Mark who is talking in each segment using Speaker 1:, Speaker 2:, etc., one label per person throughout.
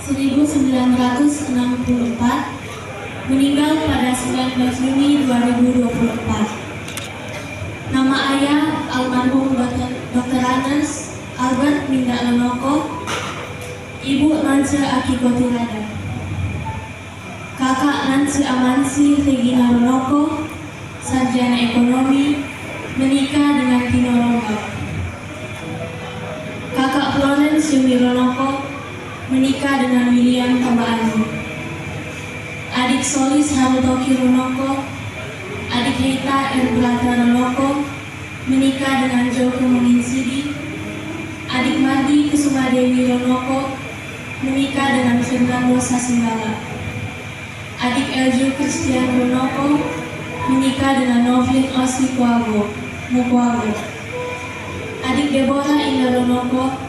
Speaker 1: 1964, meninggal pada 19 Juni 2024. Nama ayah almarhum Dr. Anas Albert Minda Lonoko, Ibu Nance Akiko Tirada. Kakak Nancy Amansi Regina Lonoko, sarjana ekonomi, menikah dengan Tino Lonoko. Kakak Florence Yumi Lonoko, menikah dengan William Tambaani. Adik Solis Harutoki Lonoko, adik Heita Erbrata Lonoko, menikah dengan Joko Menginsidi. Adik Mardi Kusumadewi Lonoko, menikah dengan Fernando Sasinggala. Adik Eljo Christian Lonoko, menikah dengan Novin Osni Mukwago. Adik Deborah Indah Lonoko,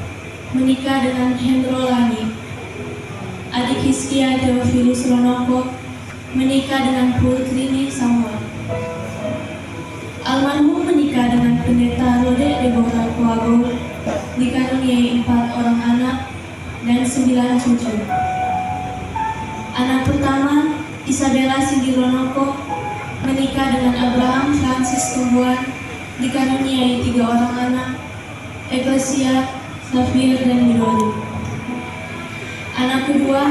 Speaker 1: menikah dengan Hendro Lani. Adik Hiskia Theophilus Lonoko, menikah dengan Putrini Samuel. Almarhum menikah dengan Pendeta Rode Deborah Kuago, dikaruniai 4 orang anak dan 9 cucu. Anak pertama, Isabella Cindy Lonoko, menikah dengan Abraham Francis Tumbuhan, dikaruniai 3 orang anak, Eklesia, Xavier, dan Midori. Anak kedua,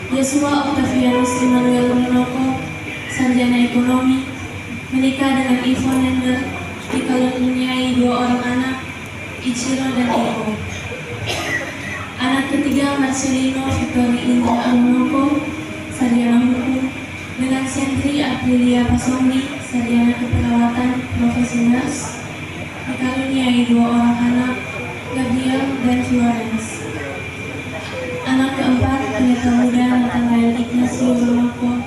Speaker 1: Yesua Octavianus Emmanuel Lonoko, sarjana ekonomi, menikah dengan Yvonne Nender, dikaruniai 2 orang anak, Ichiro dan Eko. Anak ketiga, Marcelino Victory Indra Lonoko, sarjana hukum, dengan Sentri Aprilia Pasomni, sarjana keperawatan profesi nurse, dikaruniai 2 orang anak, Gabriel dan Florence. Anak keempat, pendeta muda Nathanael Ignacio Lonoko,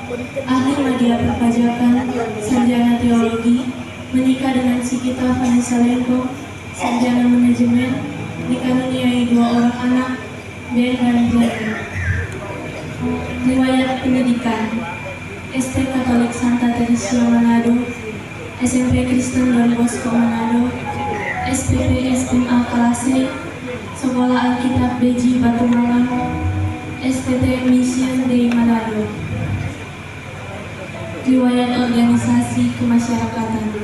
Speaker 1: ahli media perpajakan, sarjana teologi, menikah dengan Sikita Vanessa Lenko, sarjana manajemen, dikaruniai 2 orang anak, Ben dan Blaine. Riwayat pendidikan: SD Katolik Santa Teresia Manado, SMP Kristen Don Bosco Manado, SPP SMA Kalase, Sekolah Alkitab Beji Batu Malang, STT Mission Day Manado. Riwayat organisasi kemasyarakatan: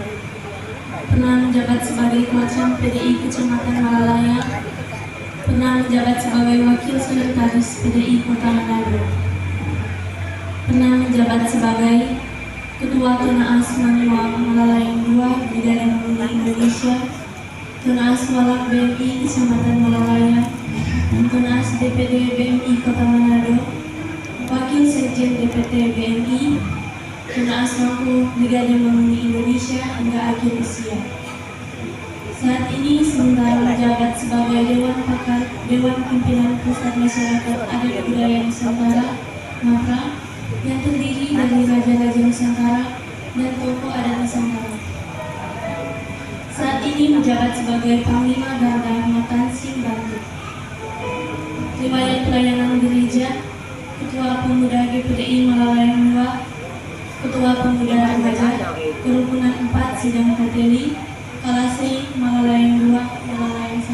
Speaker 1: pernah menjabat sebagai Kocam PDI Kecamatan Malalaya, pernah menjabat sebagai Wakil Sekretaris PDI Kota Manado, pernah menjabat sebagai Ketua Tunaas Manual Malalayang II Brigade Murni Indonesia, Tunaas Walak BMI Kecamatan Malalaya, Tunaas DPD BMI Kota Manado, Wakil Sekjen DPT BMI, Tunaas Mangku Brigade Murni Indonesia hingga akhir usia. Saat ini sementara menjabat sebagai Dewan Pakar Dewan Pimpinan Pusat Masyarakat Adat Budaya Nusantara (MAPRA) yang terdiri dari Raja-Raja Nusantara dan tokoh adat Nusantara. Saat ini menjabat sebagai Panglima Garda Matansing Bantu. Riwayat pelayanan gereja: Ketua Pemuda GPDI Malalayang II, Ketua Pemuda Remaja Kerukunan 4 Sidang Kateli, Kalase Malalayang II, Malalayang I,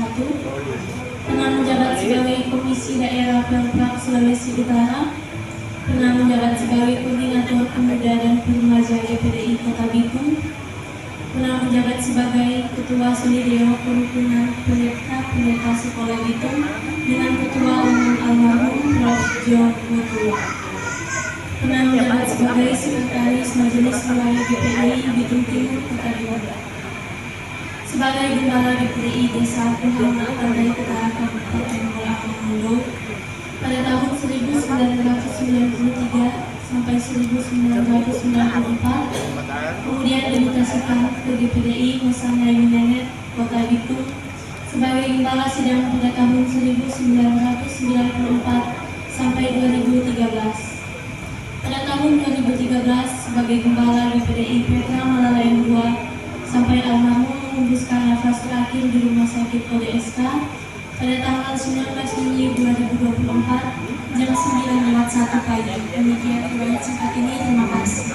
Speaker 1: pernah menjabat sebagai Komisi Daerah Pemprov Sulawesi Utara, pernah menjabat sebagai Koordinator Pemuda dan Remaja GPDI Kota Bitung, pernah menjabat sebagai Ketua Solideo Kerukunan Pendeta Sekolah Bitung dengan Ketua Umum almarhum Prof. John Mutua, pernah menjabat sebagai Sekretaris Majelis Wilayah GPDI Bitung Timur Kota Bitung, sebagai Gembala GPDI Desa Kuhama Pandai Utara Kabupaten Bolaang pada tahun 1993 sampai 1994, kemudian dimutasikan ke GPDI Nusantara Nenet Kota Bitung sebagai Gembala Sidang pada tahun 1994 sampai 2013. Pada tahun 2013 sebagai Gembala GPDI Petra Malalayang II sampai almarhum menghembuskan nafas terakhir di Rumah Sakit ODSK pada tanggal 19 Juni 2024 jam 9.01 pagi. Demikian riwayat singkat ini. Terima kasih.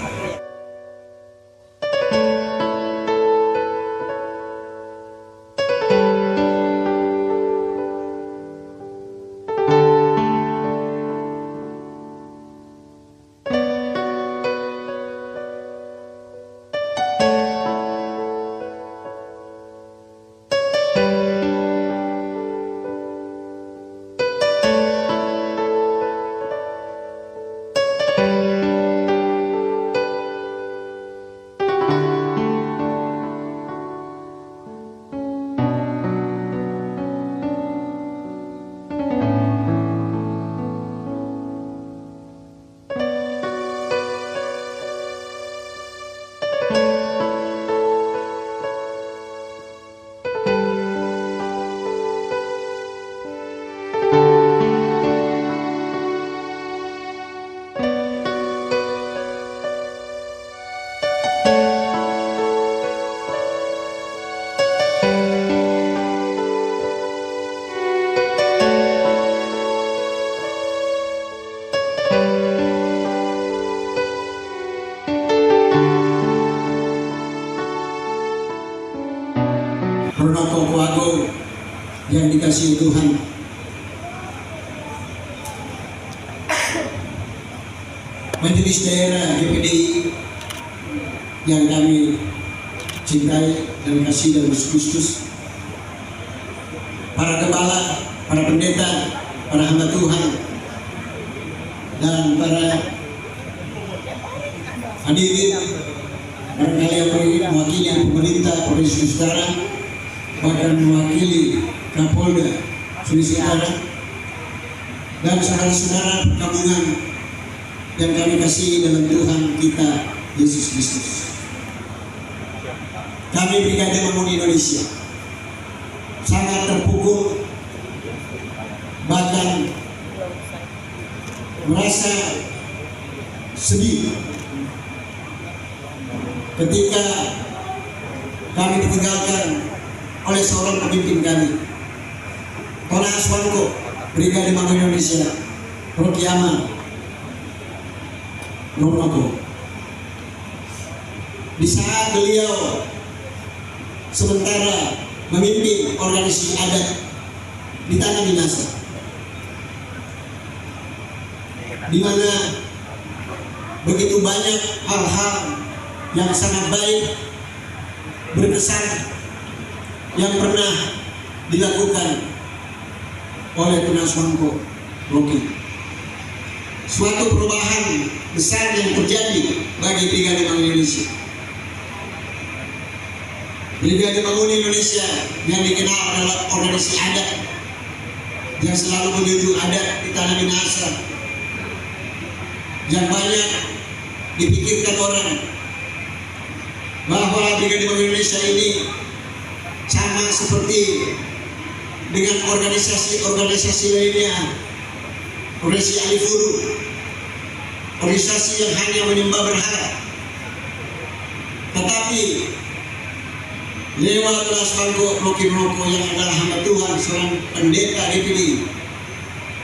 Speaker 2: Bangko Agung yang dikasihi Tuhan, Majelis Daerah GPDI yang kami cintai dan kasih dan Kristus, para gembala, para pendeta, para hamba Tuhan, dan para hadirin, barangkali yang mewakili pemerintah Provinsi Utara, bahkan mewakili Kapolda Sulawesi Utara, dan saudara-saudara perkampungan yang kami kasih dalam Tuhan kita Yesus Kristus. Kami Brigade Bangun Indonesia sangat terpukul, bahkan merasa sedih ketika kami ditinggalkan oleh seorang pemimpin kami, Tona Aswanko, Brigade Bangun Indonesia, Rocky Aman Romago. Di saat beliau sementara memimpin organisasi adat di Tanah Minahasa, di mana begitu banyak hal-hal yang sangat baik, berkesan yang pernah dilakukan oleh Tona Aswanko Rocky. Suatu perubahan besar yang terjadi bagi Brigade Bangun Indonesia. Brigade Bangun Indonesia yang dikenal adalah organisasi adat yang selalu menjunjung adat di Tanah Minahasa, yang banyak dipikirkan orang bahwa Brigade Bangun Indonesia ini sama seperti dengan organisasi-organisasi lainnya, organisasi Alifuru, organisasi yang hanya menyembah berhala. Tetapi lewat Tona Aswanko Rocky Roko yang adalah hamba Tuhan, seorang pendeta DPD,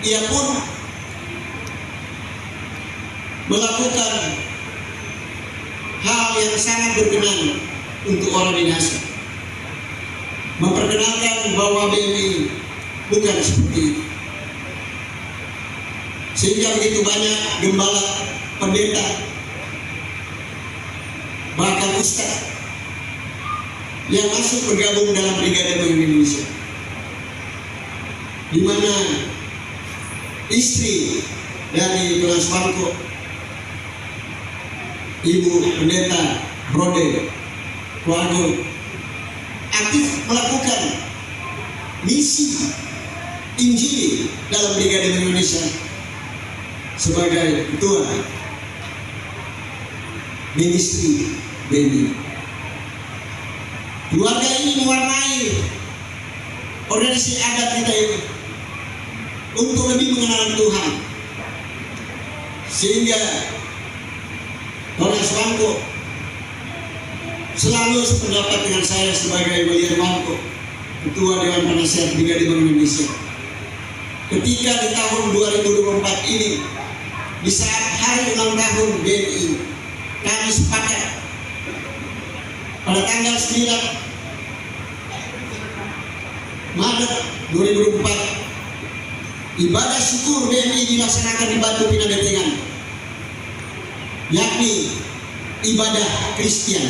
Speaker 2: ia pun melakukan hal yang sangat berkenan untuk orang Minahasa, memperkenalkan bahwa BMI bukan seperti itu. Sehingga begitu banyak gembala, pendeta, bahkan ustaz yang masuk bergabung dalam Brigade Bangun Indonesia, di mana istri dari Tona Aswanko, Ibu Pendeta Brode Kuago, aktif melakukan misi Injil dalam Brigade Bangun Indonesia sebagai ketua ministry BNI. Keluarga ini mewarnai organisasi adat kita ini untuk lebih mengenal Tuhan, sehingga Tona Aswanko selalu sependapat dengan saya sebagai William Bangko, Ketua Dewan Penasehat Brigade Bangun Indonesia. Ketika di tahun 2024 ini, di saat hari ulang tahun BNI, kami sepakat pada tanggal 9 Maret 2024 ibadah syukur BNI dilaksanakan di Batu Pinabetengan, yakni ibadah Kristen,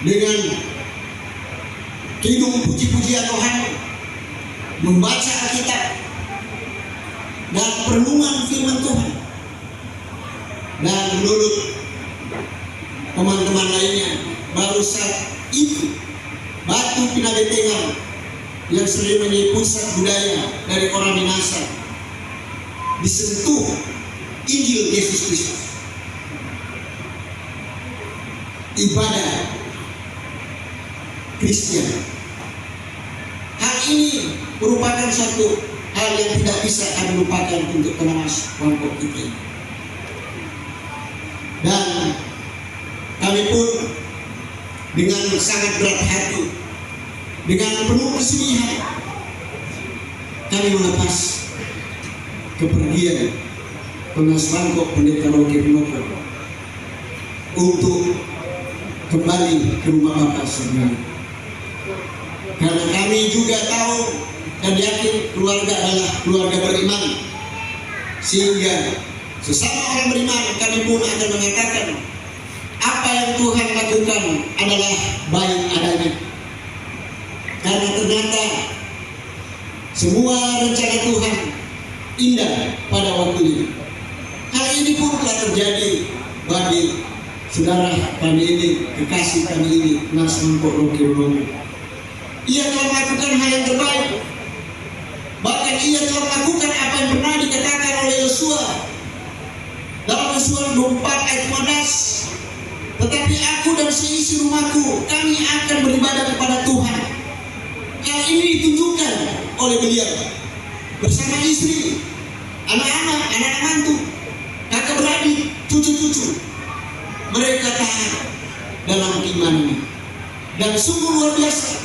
Speaker 2: dengan kidung puji-pujian rohani, membaca Alkitab dan perenungan firman Tuhan. Dan menurut teman-teman lainnya, baru saat itu Batu Pinabetengan yang sering menjadi pusat budaya dari orang Minahasa disentuh Injil Yesus Kristus. Ibadah Kristen. Hal ini merupakan satu hal yang tidak bisa kami lupakan untuk Tona Aswanko kita ini. Dan kami pun dengan sangat berat hati, dengan penuh kesedihan, kami melepas kepergian Tona Aswanko Pendeta Rocky Roko untuk kembali ke rumah Bapa surgawi. Karena kami juga tahu dan yakin keluarga adalah keluarga beriman, sehingga sesama orang beriman kami pun akan mengatakan apa yang Tuhan lakukan adalah baik adanya. Karena ternyata semua rencana Tuhan indah pada waktunya. Hal ini pun telah terjadi bagi saudara kami ini, kekasih kami ini, Mas Mangkok Rocky Romo. Ia telah melakukan hal yang terbaik. Bahkan ia telah melakukan apa yang pernah dikatakan oleh Yosua dalam Yosua 24 ayat 15. Tetapi aku dan seisi rumahku, kami akan beribadah kepada Tuhan. Hal ini ditunjukkan oleh beliau bersama istri, anak-anak, anak mantu, kakak beradik, cucu-cucu. Mereka taat dalam imannya dan sungguh luar biasa.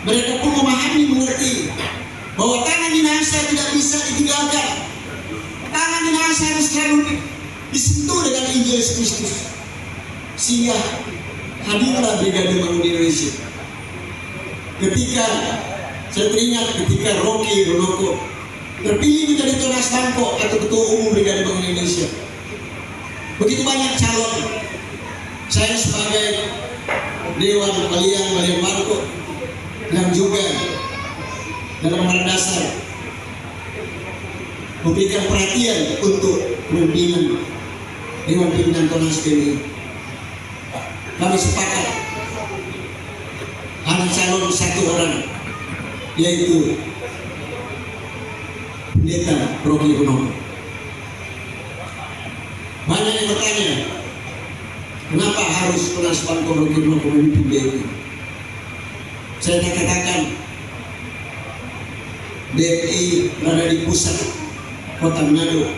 Speaker 2: Mereka pun memahami, mengerti bahwa tangan dinasa tidak bisa ditinggalkan. Tangan dinasa harus selalu disentuh dengan Injil Yesus Kristus. Sehingga hadirlah Brigade Bangun Indonesia. Ketika saya teringat ketika Rocky Runoko terpilih menjadi Tunas Bangkok atau Ketua Umum Brigade Bangun Indonesia, begitu banyak calon. Saya sebagai Dewan Walian Bangkok dan juga dalam hal dasar memberikan perhatian untuk pimpinan Dewan Pimpinan Tunas ini. Kami sepakat hanya calon satu orang, yaitu Pendeta Rocky Runoko. Banyak yang bertanya, kenapa harus Tunas Bangkok Rocky Runoko memimpin BNI? Saya katakan, BNI berada di pusat kota Manado,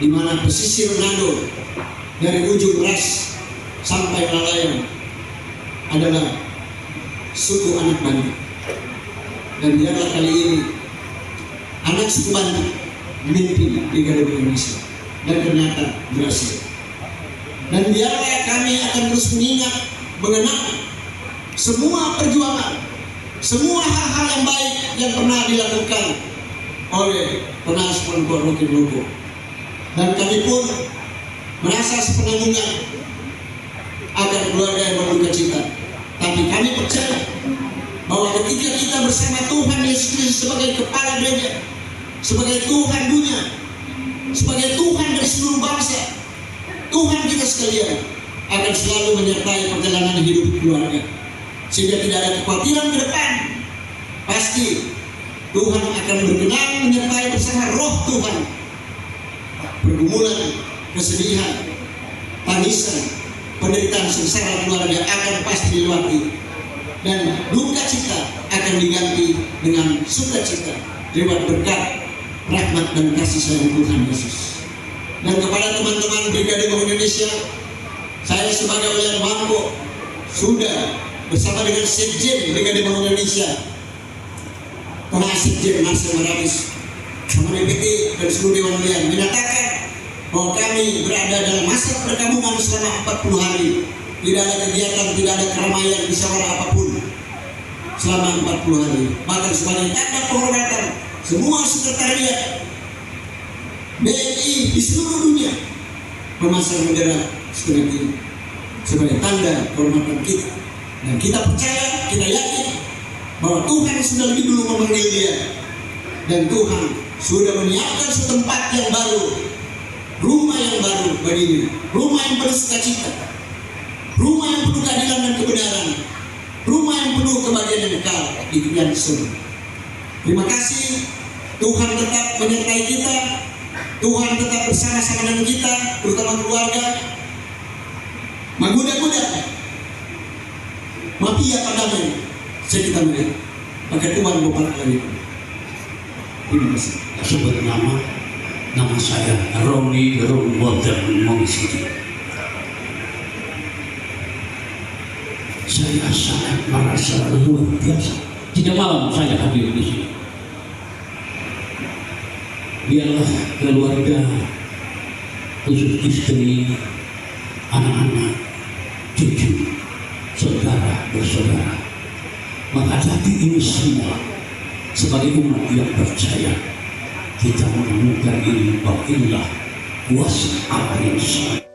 Speaker 2: di mana pesisir Manado dari ujung ras sampai Nelayan adalah suku anak Bandi. Dan biarlah kali ini anak suku Bandi memimpin Brigade Indonesia dan ternyata berhasil. Dan biarlah kami akan terus mengingat, mengenang semua perjuangan, semua hal-hal yang baik yang pernah dilakukan oleh Tunas Bangkok Rocky Runoko. Dan kami pun merasa sepenanggungan agar keluarga yang berduka cita. Tapi kami percaya bahwa ketika kita bersama Tuhan Yesus Kristus sebagai kepala gereja, sebagai Tuhan dunia, sebagai Tuhan dari seluruh bangsa, Tuhan kita sekalian akan selalu menyertai perjalanan hidup keluarga, sehingga tidak ada kekhawatiran ke depan. Pasti Tuhan akan berkenan menyertai bersama roh Tuhan. Pergumulan, kesedihan, tangisan, penderitaan sengsara keluarga akan pasti dilewati, dan duka cita akan diganti dengan sukacita lewat berkat, rahmat dan kasih sayang Tuhan Yesus. Dan kepada teman-teman Brigade Bangun Indonesia, saya sebagai Walian Bangkok sudah bersama dengan Sekjen Brigade Bangun Indonesia, Pak Sekjen Marcel Marabis, sama DPT dan seluruh Dewan Walian menyatakan bahwa kami berada dalam masa perkampungan selama 40 hari. Tidak ada kegiatan, tidak ada keramaian, musyawarah apapun selama 40 hari. Bahkan sebagai tanda penghormatan, semua sekretariat BNI di seluruh dunia memasang bendera seperti ini sebagai tanda kehormatan kita. Dan kita percaya, kita yakin bahwa Tuhan sudah lebih dulu memanggil dia, dan Tuhan sudah menyiapkan setempat yang baru, rumah yang baru baginya, rumah yang penuh sukacita, rumah yang penuh keadilan dan kebenaran, rumah yang penuh kebahagiaan yang kekal di dunia surga. Terima kasih. Tuhan tetap menyertai kita, Tuhan tetap bersama-sama dengan kita, terutama keluarga. Maguda-guda, mafia pandang sekitar mereka, pakai Tuhan Bapak lagi. Terima kasih.
Speaker 3: Sebut nama saya Roni Walter Mongsidi. Saya sangat merasa luar biasa. Tidak malam saya hadir di sini. Biarlah keluarga, khusus istri, anak-anak, cucu, ini semua sebagai umat yang percaya kita menemukan ilmu bahillah kuasa Allah yang sangat.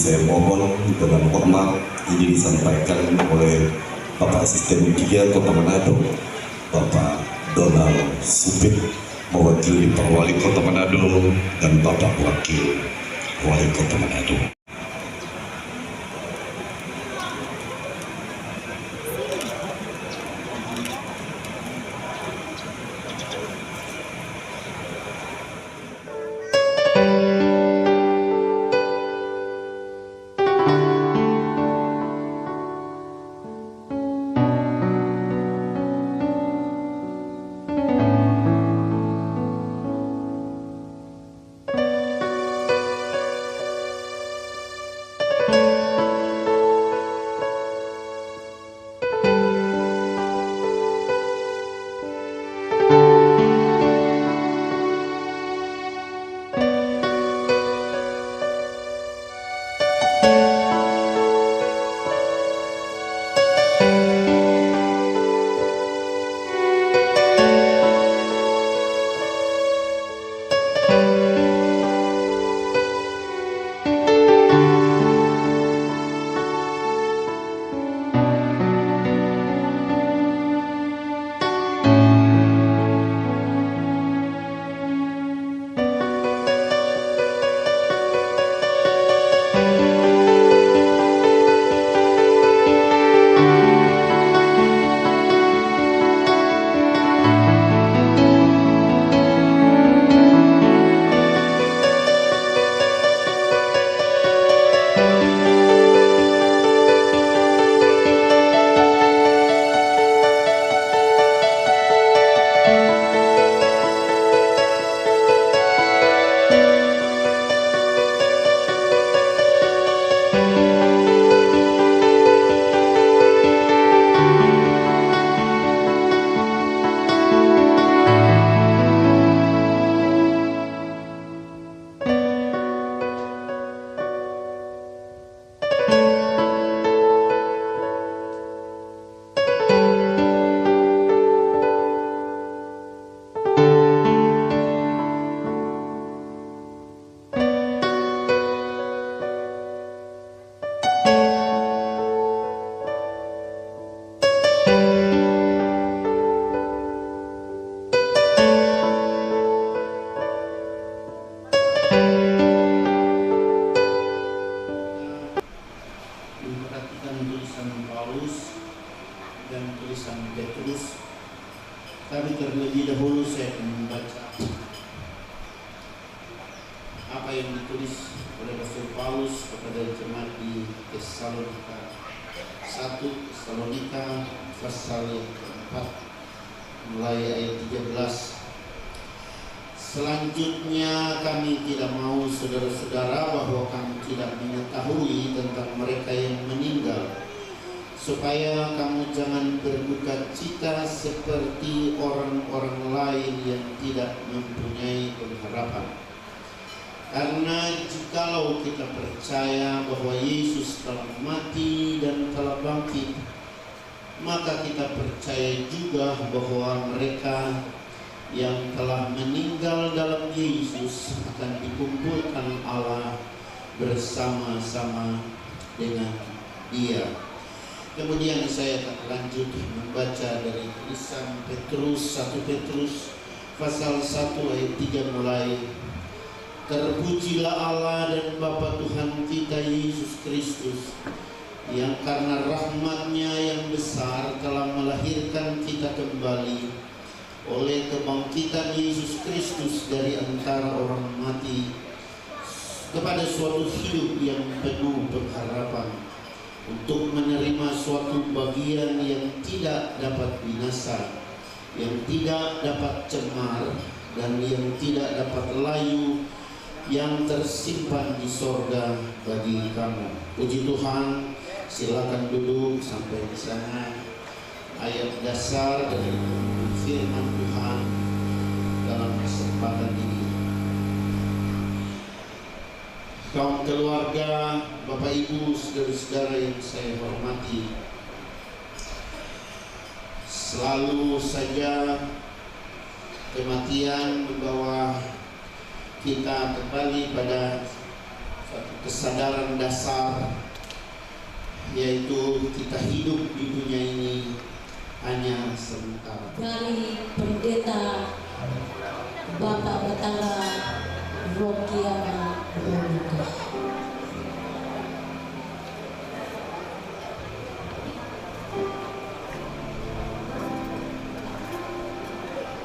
Speaker 4: saya mohon dengan hormat ini disampaikan oleh Bapak Asisten 3 Kota Manado, Bapak Donald Supit, mewakili Pak Wali Kota Manado dan Bapak Wakil Wali Kota Manado.
Speaker 5: Tapi terlebih dahulu saya akan membaca apa yang ditulis oleh Rasul Paulus kepada jemaat di Tesalonika. 1 Tesalonika pasal yang keempat mulai ayat 13. Selanjutnya kami tidak mau saudara-saudara bahwa kamu tidak mengetahui tentang mereka yang meninggal, supaya kamu jangan berduka cita seperti orang-orang lain yang tidak mempunyai pengharapan. Karena jikalau kita percaya bahwa Yesus telah mati dan telah bangkit, maka kita percaya juga bahwa mereka yang telah meninggal dalam Yesus akan dikumpulkan Allah bersama-sama dengan Dia. Kemudian saya akan lanjut membaca dari tulisan Petrus, 1 Petrus pasal 1 ayat 3 mulai. Terpujilah Allah dan Bapa Tuhan kita Yesus Kristus, yang karena rahmat-Nya yang besar telah melahirkan kita kembali oleh kebangkitan Yesus Kristus dari antara orang mati kepada suatu hidup yang penuh pengharapan, untuk menerima suatu bagian yang tidak dapat binasa, yang tidak dapat cemar, dan yang tidak dapat layu, yang tersimpan di sorga bagi kamu. Puji Tuhan. Silakan duduk sampai di sana. Ayat dasar dari firman Tuhan dalam kesempatan ini. Kaum keluarga, Bapak Ibu, saudara-saudara yang saya hormati, selalu saja kematian membawa kita kembali pada kesadaran dasar, yaitu kita hidup di dunia ini hanya sementara.
Speaker 6: Dari Pendeta Bapak Batara Rokiana Monika.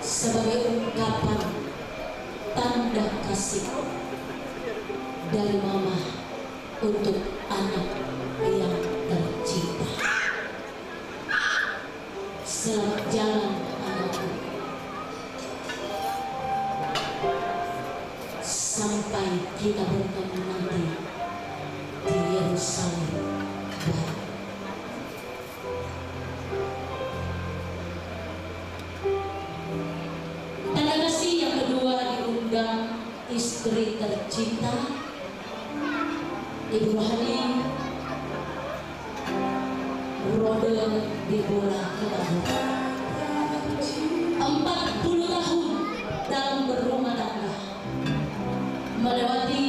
Speaker 6: Sebagai ungkapan tanda kasih dari Mama untuk anak yang tercinta. Selamat jalan anakku, sampai kita bertemu nanti di Yerusalem baru. Tanda kasih yang kedua diundang istri tercinta Ibu Rohani Rode di bola Ketabur. 40 tahun dalam berumah tangga, melewati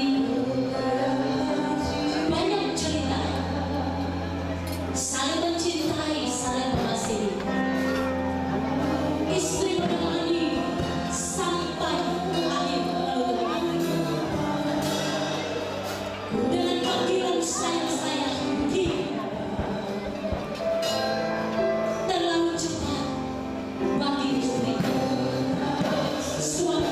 Speaker 6: banyak cerita, saling mencintai, saling mengasihi. Istri menemani sampai akhir menutup dengan panggilan sayang-sayang. Terlalu cepat bagi istri suami.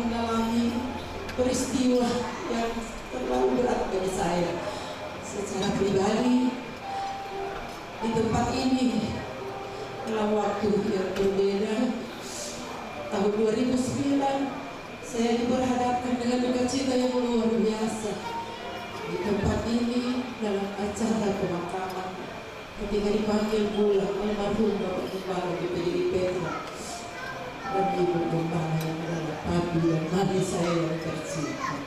Speaker 7: mengalami peristiwa yang terlalu berat bagi saya secara pribadi di tempat ini. Dalam waktu yang berbeda, tahun 2009 saya diperhadapkan dengan duka cita yang luar biasa di tempat ini dalam acara pemakaman ketika dipanggil pulang almarhum Bapak Gembala GPD Petra dan Ibu Gembala yang adalah Papi dan Mami saya yang tercinta.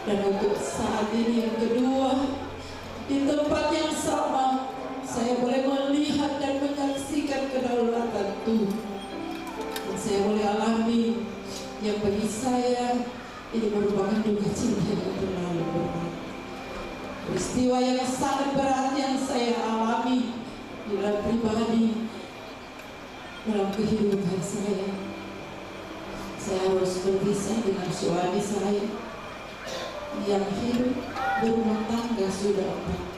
Speaker 7: Dan untuk saat ini yang kedua, di tempat yang sama saya boleh melihat dan menyaksikan kedaulatan Tuhan yang saya boleh alami, yang bagi saya ini merupakan duka cita yang terlalu berat. Peristiwa yang sangat berat yang saya alami di dalam pribadi, dalam kehidupan saya. Saya harus berpisah dengan suami saya yang hidup berumah tangga sudah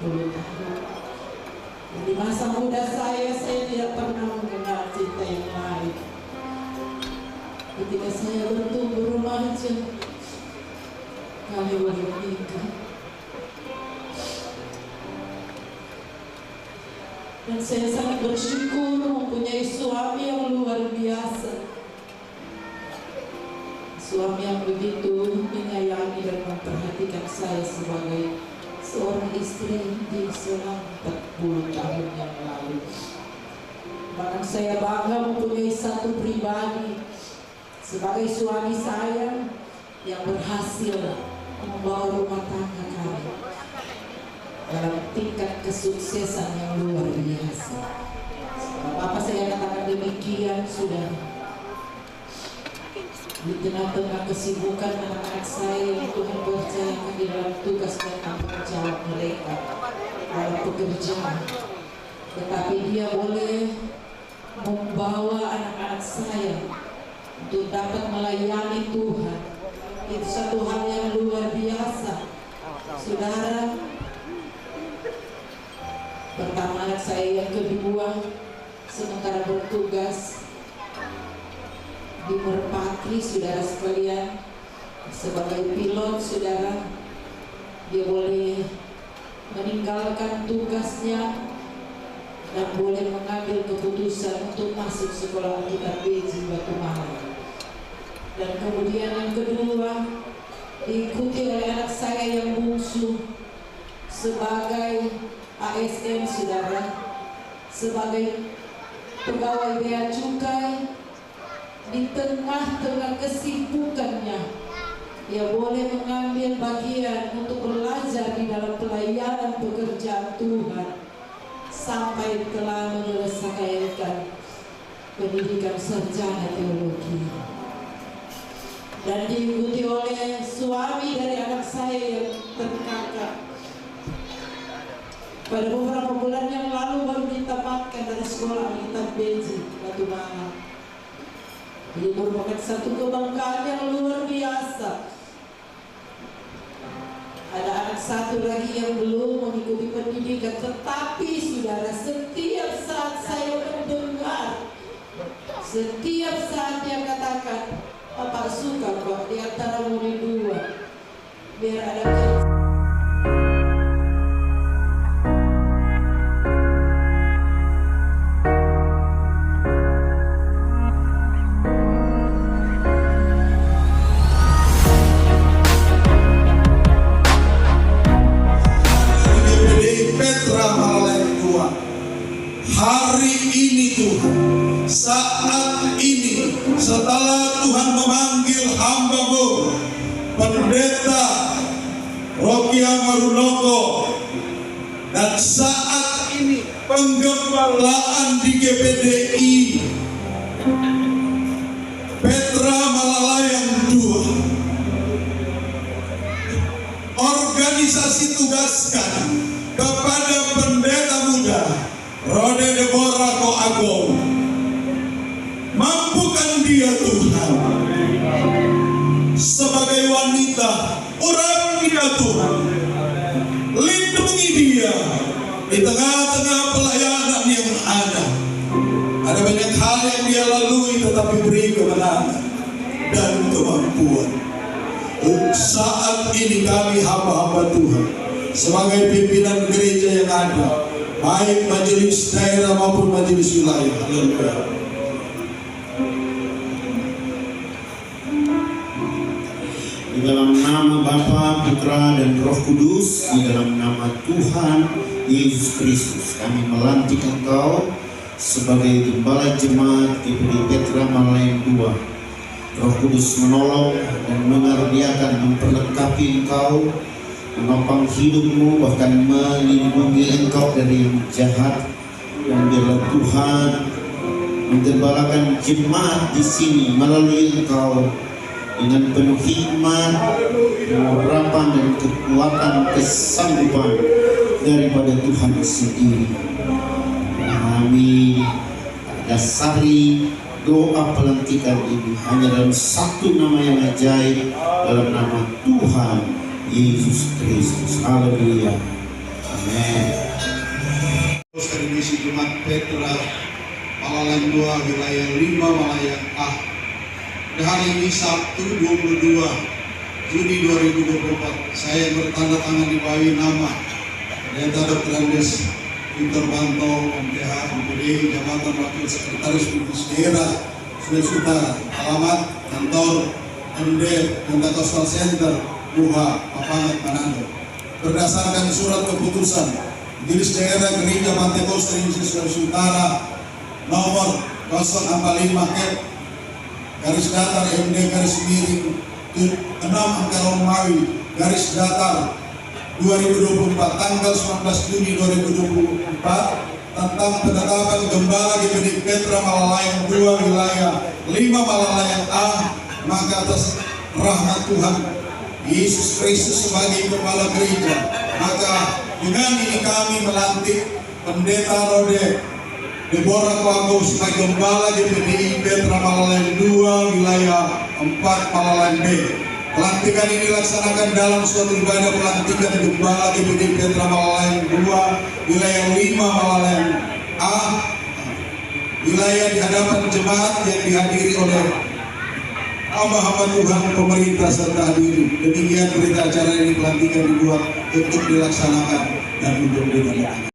Speaker 7: 40 tahun. Di masa muda saya tidak pernah mengenal cinta yang lain. Ketika saya bertumbuh remaja, kami boleh menikah. Dan saya sangat bersyukur mempunyai suami yang luar biasa. Suami yang begitu menyayangi dan memperhatikan saya sebagai seorang istri di selama 40 tahun yang lalu. Bahkan saya bangga mempunyai satu pribadi sebagai suami saya yang berhasil membawa rumah tangga kami dalam tingkat kesuksesan yang luar biasa. Apa saya katakan demikian, sudah di tengah-tengah kesibukan anak-anak saya yang Tuhan percayakan di dalam tugas dan tanggung jawab mereka dalam pekerjaan, tetapi dia boleh membawa anak-anak saya untuk dapat melayani Tuhan. Itu satu hal yang luar biasa, saudara. Pertama anak saya yang kedua sementara bertugas di Merpati, saudara sekalian, sebagai pilot, saudara, dia boleh meninggalkan tugasnya dan boleh mengambil keputusan untuk masuk sekolah Alkitab BJ Batu Malang. Dan kemudian yang kedua diikuti oleh anak saya yang bungsu sebagai ASN, saudara, sebagai pegawai bea cukai. Di tengah-tengah kesibukannya, dia boleh mengambil bagian untuk belajar di dalam pelayanan pekerjaan Tuhan sampai telah menyelesaikan pendidikan sarjana teologi. Dan diikuti oleh suami dari anak saya yang terkakak. Pada beberapa bulan yang lalu baru ditamatkan dari sekolah Alkitab BJ Batu Malang. Ini merupakan satu kebanggaan yang luar biasa. Ada anak satu lagi yang belum mengikuti pendidikan, tetapi saudara, setiap saat saya mendengar, setiap saat dia katakan, "Papa suka kok di antara murid dua, biar ada
Speaker 8: hari ini Tuhan, saat ini setelah Tuhan memanggil hamba-Mu Pendeta Rokia Marunoko, dan saat ini penggembalaan di GPDI Petra Malalayang II, organisasi tugaskan kepada pendeta muda Rode Deborah Ko Agung, mampukan dia Tuhan sebagai wanita, orang dia Tuhan, lindungi dia di tengah-tengah pelayanan yang ada banyak hal yang dia lalui, tetapi beri kemenangan dan dan kemampuan. Saat ini kami hamba-hamba Tuhan sebagai pimpinan gereja yang ada, baik majelis daerah maupun majelis wilayah. Haleluya.
Speaker 5: Di dalam nama Bapa, Putra, dan Roh Kudus, di dalam nama Tuhan Yesus Kristus, kami melantik Engkau sebagai Gembala Jemaat GPD Petra Malalayan II. Roh Kudus menolong dan mengaruniakan, memperlengkapi Engkau, menopang hidupmu, bahkan melindungi Engkau dari yang jahat. Dan biarlah Tuhan menggembalakan jemaat di sini melalui Engkau dengan penuh hikmat, pengharapan, dan kekuatan kesanggupan daripada Tuhan sendiri. Kami dasari doa pelantikan ini hanya dalam satu nama yang ajaib, dalam nama Tuhan Yesus Kristus. Haleluya. Amin.
Speaker 2: Dari misi Jemaat Petra Malalayan II wilayah 5 Malaya A. Hari ini Sabtu 22 Juni 2024 saya bertanda tangan di bawah nama Pendeta Dr. Andes Victor Banto MTH MPD Jabatan Wakil Sekretaris Pengurus Daerah Sulawesi Utara. Alamat kantor MD Pentecostal Center Buha Papangat Manado. Berdasarkan surat keputusan Majelis Daerah Gereja Pentecostal Sulawesi Utara nomor 045 garis datar MD garis miring 6 angka Romawi garis datar 2024 tanggal 19 Juni 2024 tentang penetapan Gembala GPD Petra Malalayan II wilayah 5 Malalayan A. Maka atas rahmat Tuhan Yesus Kristus sebagai kepala gereja, maka dengan ini kami melantik Pendeta Rode Deborah Kwago sebagai Gembala GPDI Petra Malalayan II wilayah 4 Malalayan B. Pelantikan ini dilaksanakan dalam suatu ibadah pelantikan Gembala GPDI Petra Malalayan II wilayah 5 Malalayan A wilayah di hadapan jemaat yang dihadiri oleh hamba-hamba Tuhan, pemerintah serta hadirin. Demikian berita acara ini pelantikan dibuat untuk dilaksanakan dan untuk ditandatangani.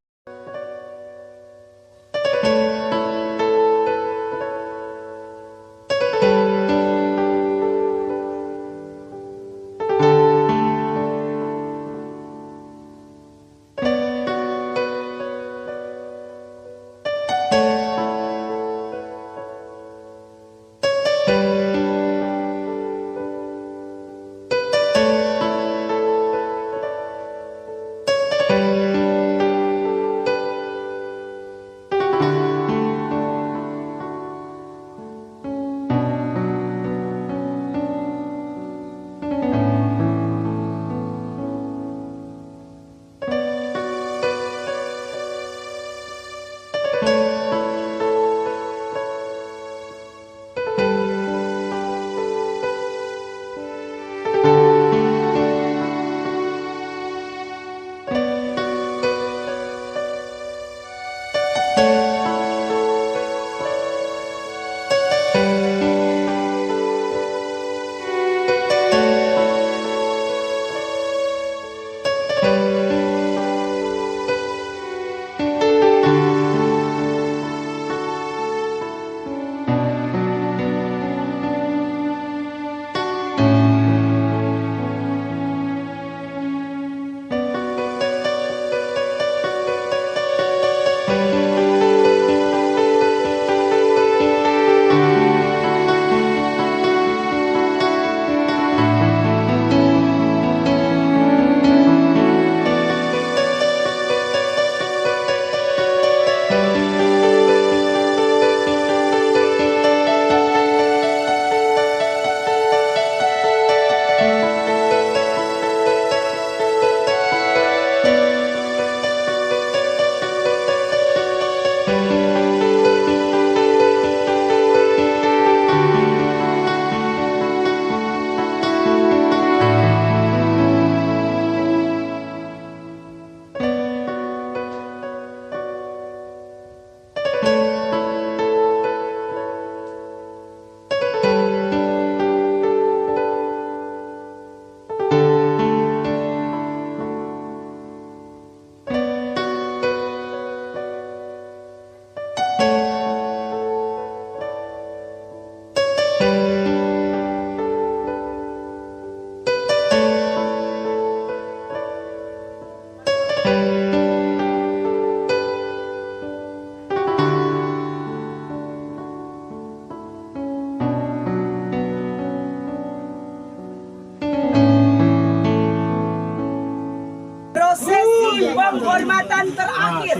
Speaker 9: penghormatan terakhir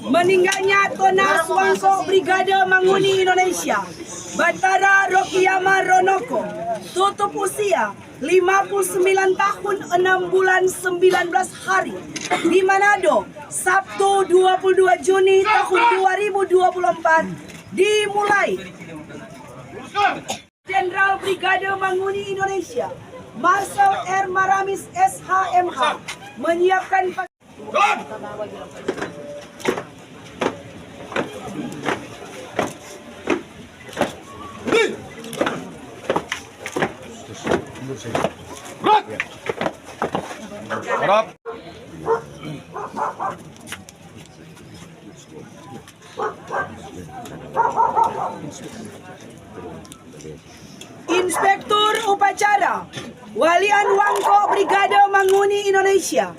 Speaker 9: meninggalnya Tonas Wangko Brigade Manguni Indonesia Batara Rokiyama Ronoko, tutup usia 59 tahun 6 bulan 19 hari di Manado, Sabtu 22 Juni tahun 2024 dimulai. Jenderal Brigade Manguni Indonesia Marshal R. Maramis SHMH menyiapkan Inspektur Upacara Walian Wangko Brigade Manguni Indonesia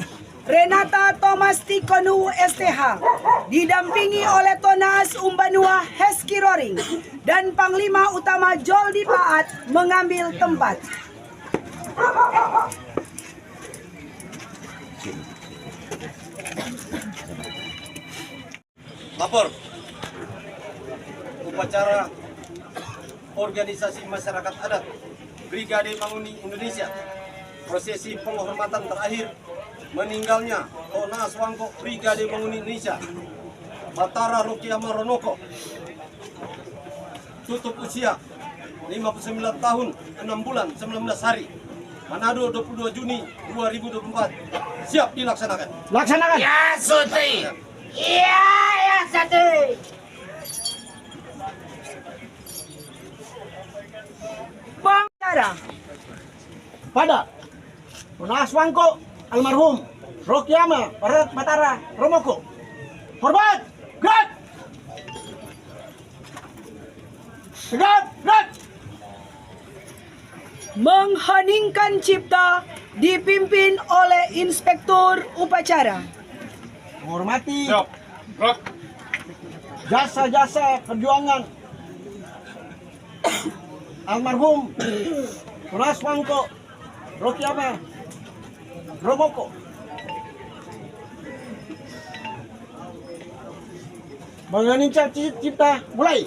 Speaker 9: Renata Thomas Tikonu STH didampingi oleh Tonas Umbanua Heski Roring dan Panglima Utama Joldi Paat mengambil tempat.
Speaker 10: Lapor upacara organisasi masyarakat adat Brigade Manguni Indonesia, prosesi penghormatan terakhir meninggalnya Tonas Wangko Brigade Manguni Indonesia Batara Rokiyama Ronoko, tutup usia 59 tahun 6 bulan 19 hari, Manado 22 Juni 2024. Siap dilaksanakan.
Speaker 9: Laksanakan.
Speaker 10: Ya Suti.
Speaker 9: Iya, ya Suti. Bang Cara pada Tonas Wangko almarhum Rokiyama Batara Ronoko. Hormat, gerak. Tegap, gerak. Mengheningkan cipta dipimpin oleh Inspektur Upacara. Menghormati jasa-jasa perjuangan almarhum Tonas Wangko Rokiyama Ronoko. Mengheningkan cipta mulai.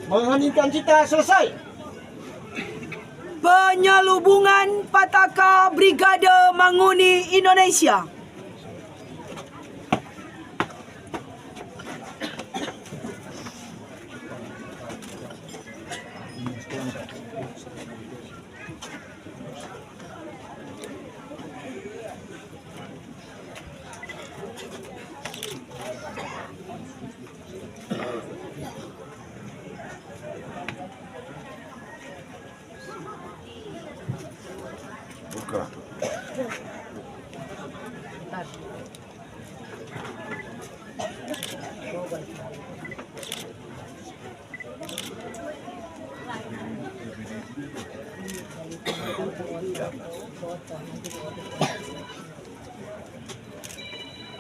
Speaker 9: Mengheningkan cipta selesai. Penyelubungan Pataka Brigade Manguni Indonesia.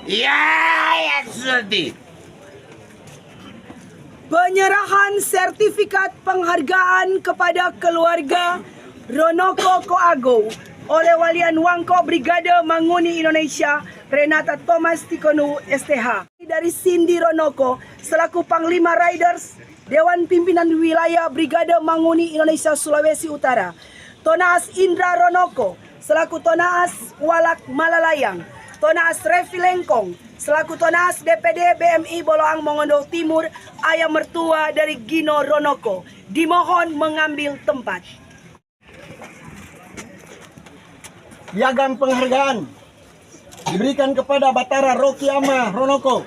Speaker 10: Ya Suti.
Speaker 9: Penyerahan sertifikat penghargaan kepada keluarga Ronoko Koago oleh Walian Wangko Brigade Manguni Indonesia Renata Thomas Tikonu STH dari Cindy Ronoko selaku Panglima Riders Dewan Pimpinan Wilayah Brigade Manguni Indonesia Sulawesi Utara, Tonas Indra Ronoko selaku Tonas Walak Malalayang, Tonas Revi Lengkong selaku Tonas DPD BMI Boloang Mongondo Timur ayah mertua dari Gino Ronoko dimohon mengambil tempat. Piagam penghargaan diberikan kepada Batara Rokiyama Ronoko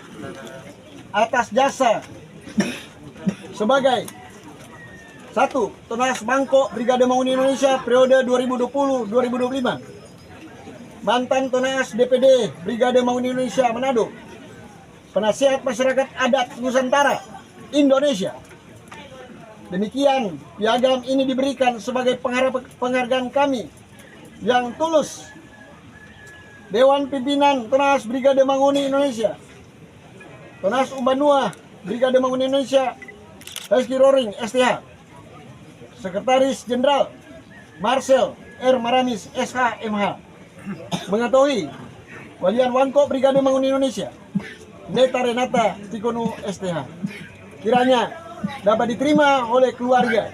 Speaker 9: atas jasa sebagai 1. Tonas Wangko Brigade Manguni Indonesia periode 2020-2025. Mantan Tonas DPD Brigade Manguni Indonesia Manado, penasihat masyarakat adat Nusantara Indonesia. Demikian piagam ini diberikan sebagai penghargaan kami yang tulus Dewan Pimpinan Tonas Brigade Manguni Indonesia, Tonas Umbanua Brigade Manguni Indonesia Heski Roring STH, Sekretaris Jenderal Marshal
Speaker 2: R. Maranis SH MH mengetahui Walian Wangko Brigade Mangun Indonesia Neta Renata Tikonu STH kiranya dapat diterima oleh keluarga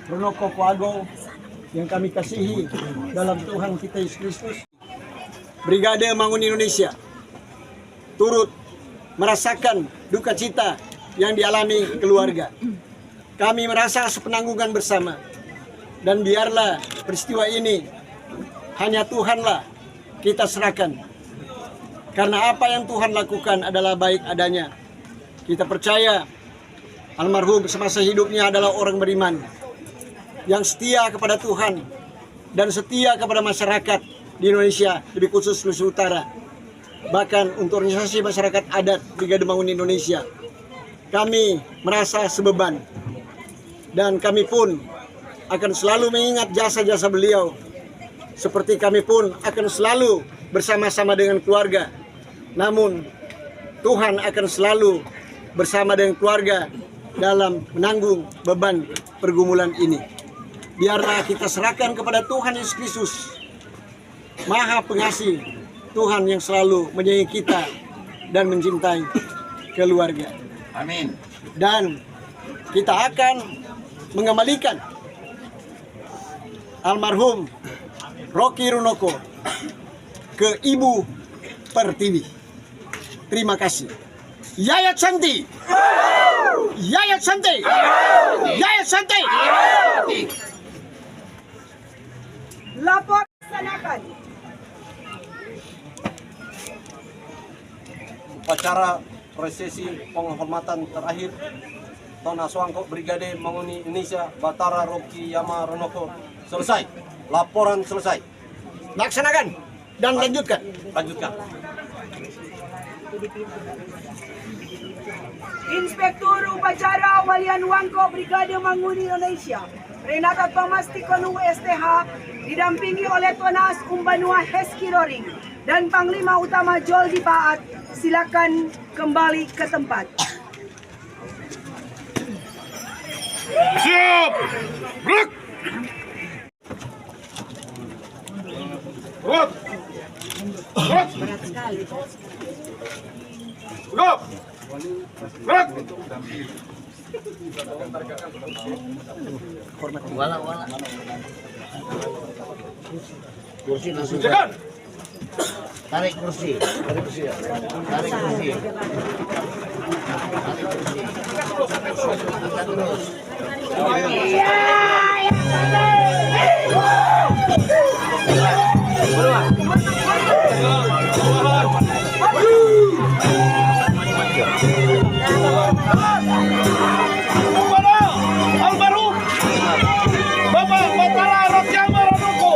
Speaker 2: Ronoko Koago yang kami kasihi dalam Tuhan kita Yesus Kristus. Brigade Mangun Indonesia turut merasakan duka cita yang dialami keluarga. Kami merasa sepenanggungan bersama dan biarlah peristiwa ini hanya Tuhanlah kita serahkan. Karena apa yang Tuhan lakukan adalah baik adanya. Kita percaya almarhum semasa hidupnya adalah orang beriman yang setia kepada Tuhan dan setia kepada masyarakat di Indonesia, lebih khusus Sulawesi Utara. Bahkan untuk organisasi masyarakat adat Brigade Mangun Indonesia, kami merasa sebeban dan kami pun akan selalu mengingat jasa-jasa beliau, seperti kami pun akan selalu bersama-sama dengan keluarga. Namun Tuhan akan selalu bersama dengan keluarga dalam menanggung beban pergumulan ini. Biarlah kita serahkan kepada Tuhan Yesus Kristus, Maha Pengasih, Tuhan yang selalu menyayangi kita dan mencintai keluarga.
Speaker 5: Amin.
Speaker 2: Dan kita akan mengembalikan almarhum Rocky Runoko ke Ibu Pertiwi. Terima kasih. Yayat Santi. Yayat Santi. Yayat Santi.
Speaker 9: Lapor laksanakan.
Speaker 10: Upacara prosesi penghormatan terakhir Tona Swangko Brigade Mangun Indonesia Batara Rocky Yama Ronoko selesai. Laporan selesai.
Speaker 2: Laksanakan dan lanjutkan.
Speaker 10: Lanjutkan.
Speaker 9: Inspektur Upacara Walian Wangko Brigade Mangun Indonesia Renata Thomas Tikonu STH didampingi oleh Tonas Umbanua Heski Roring dan Panglima Utama Joldi Paat. Silakan kembali ke tempat.
Speaker 8: Siap! Gerak! Gerak! Gerak! Gerak! Gerak!
Speaker 5: Kursi langsung.
Speaker 8: Jangan!
Speaker 5: Tarik kursi. Tarik kursi. Tarik kursi. Tarik kursi.
Speaker 8: Almarhum Bapak Batara Rocky Yama Ronoko.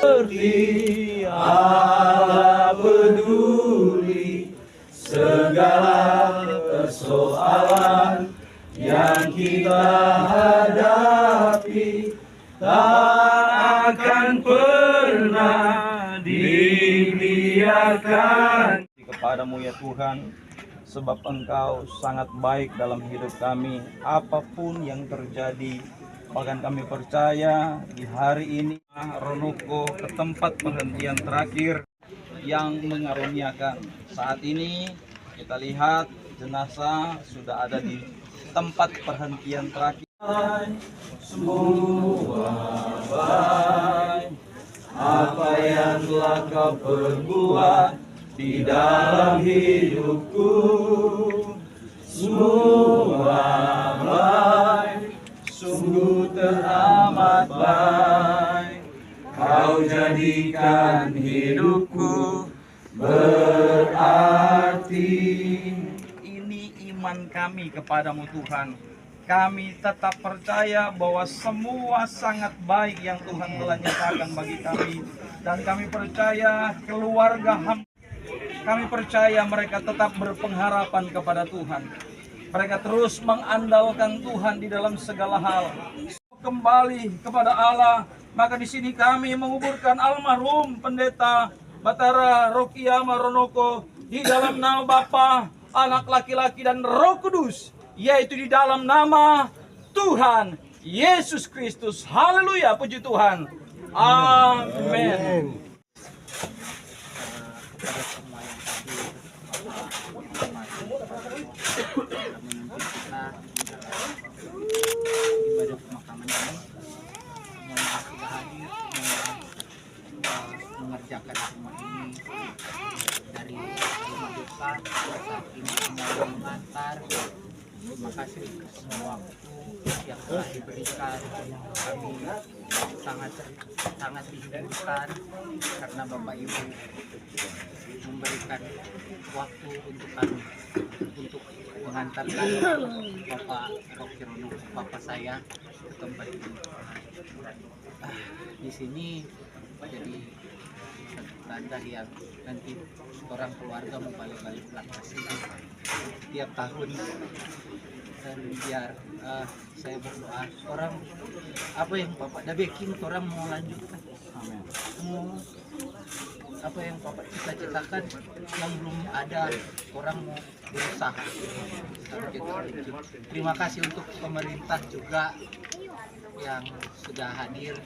Speaker 11: mengerti, Allah peduli segala persoalan yang kita hadapi, tak akan pernah dibiarkan. Kepadamu ya Tuhan, sebab Engkau sangat baik dalam hidup kami, apapun yang terjadi. Bahkan kami percaya di hari ini Ronoko ke tempat perhentian terakhir yang mengaruniakan. Saat ini kita lihat jenazah sudah ada di tempat perhentian terakhir. Semua baik apa yang telah kau perbuat di dalam hidupku, semua baik, sungguh teramat baik. Kau jadikan hidupku berarti. Ini iman kami kepadamu Tuhan. Kami tetap percaya bahwa semua sangat baik yang Tuhan telah nyatakan bagi kami. Dan kami percaya keluarga hamba, kami percaya mereka tetap berpengharapan kepada Tuhan. Mereka terus mengandalkan Tuhan di dalam segala hal. Kembali kepada Allah, maka di sini kami menguburkan almarhum Pendeta Batara Rocky Yama Ronoko di dalam nama Bapa, Anak laki-laki dan Roh Kudus, yaitu di dalam nama Tuhan Yesus Kristus. Haleluya, puji Tuhan. Amin.
Speaker 12: Kepada semua yang hadir, ibadah pemakaman ini, yang sudah hadir, mengerjakan semua ini dari rumah duka saat ini semua mengantar. Terima kasih semua waktu yang telah diberikan. Kami sangat dihindarkan karena Bapak Ibu memberikan waktu untuk kami untuk mengantarkan Bapak Rocky Ronoko, Bapak saya, ke tempat ini. Di sini jadi tanda yang nanti orang keluarga membalik-balik pulang ke sini tiap tahun. Dan biar saya berdoa, orang apa yang Bapak dah bikin, orang mau lanjutkan. Mau apa yang Bapak cita-citakan yang belum ada, orang mau berusaha. Terima kasih untuk pemerintah juga yang sudah hadir